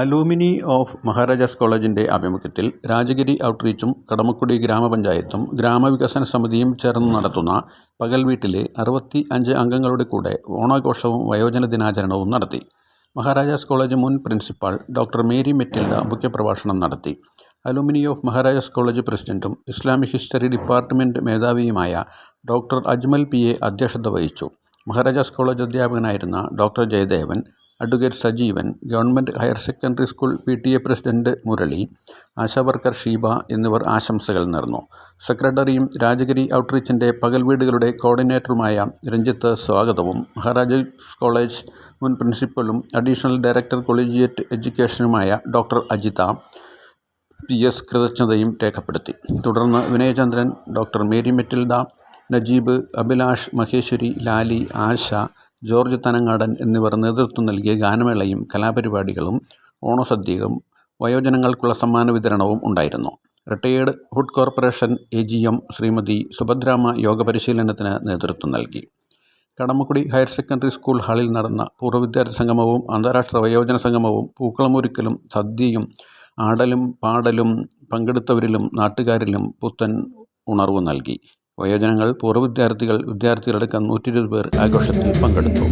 അലൂമിനി of Maharajas കോളേജിൻ്റെ ആഭിമുഖ്യത്തിൽ രാജഗിരി ഔട്ട്റീച്ചും കടമക്കുടി ഗ്രാമപഞ്ചായത്തും ഗ്രാമവികസന സമിതിയും ചേർന്ന് നടത്തുന്ന പകൽവീട്ടിലെ 65 അംഗങ്ങളുടെ കൂടെ ഓണാഘോഷവും വയോജന ദിനാചരണവും നടത്തി. മഹാരാജാസ് കോളേജ് മുൻ പ്രിൻസിപ്പാൾ ഡോക്ടർ മേരി മെറ്റിൽഡ മുഖ്യപ്രഭാഷണം നടത്തി. അലൂമിനി ഓഫ് മഹാരാജാസ് കോളേജ് പ്രസിഡന്റും ഇസ്ലാമിക് ഹിസ്റ്ററി ഡിപ്പാർട്ട്മെന്റ് മേധാവിയുമായ ഡോക്ടർ അജ്മൽ PA അധ്യക്ഷത വഹിച്ചു. മഹാരാജാസ് കോളേജ് അധ്യാപകനായിരുന്ന doctor Jayadevan, advocate Sajeevan, government higher secondary school PTA president Murali, ASHA worker Sheeba എന്നിവർ ആശംസകൾ നേർന്നു. സെക്രട്ടറിയും രാജഗിരി ഔട്ട്റീച്ചിൻ്റെ പകൽവീടുകളുടെ കോർഡിനേറ്ററുമായ രഞ്ജിത്ത് സ്വാഗതവും മഹാരാജാസ് കോളേജ് മുൻ പ്രിൻസിപ്പലും അഡീഷണൽ ഡയറക്ടർ കൊളീജിയേറ്റ് എഡ്യൂക്കേഷനുമായ ഡോക്ടർ അജിത PS കൃതജ്ഞതയും രേഖപ്പെടുത്തി. തുടർന്ന് വിനയചന്ദ്രൻ, ഡോക്ടർ മേരി മെറ്റിൽഡ, നജീബ്, അഭിലാഷ്, മഹേശ്വരി, ലാലി, ആശ, ജോർജ് തനങ്ങാടൻ എന്നിവർ നേതൃത്വം നൽകിയ ഗാനമേളയും കലാപരിപാടികളും ഓണസദ്യയും വയോജനങ്ങൾക്കുള്ള സമ്മാന വിതരണവും ഉണ്ടായിരുന്നു. Retired food corporation AGM Shrimati Subhadramma yoga പരിശീലനത്തിന് നേതൃത്വം നൽകി. കടമക്കുടി ഹയർ സെക്കൻഡറി സ്കൂൾ ഹാളിൽ നടന്ന പൂർവ്വ വിദ്യാർത്ഥി സംഗമവും അന്താരാഷ്ട്ര വയോജന സംഗമവും പൂക്കളമൊരുക്കലും സദ്യയും ആടലും പാടലും പങ്കെടുത്തവരിലും നാട്ടുകാരിലും പുത്തൻ ഉണർവ് നൽകി. വയോജനങ്ങൾ, പൂർവ്വ വിദ്യാർത്ഥികൾ, വിദ്യാർത്ഥികളടക്കം 120 പേർ ആഘോഷത്തിൽ പങ്കെടുത്തു.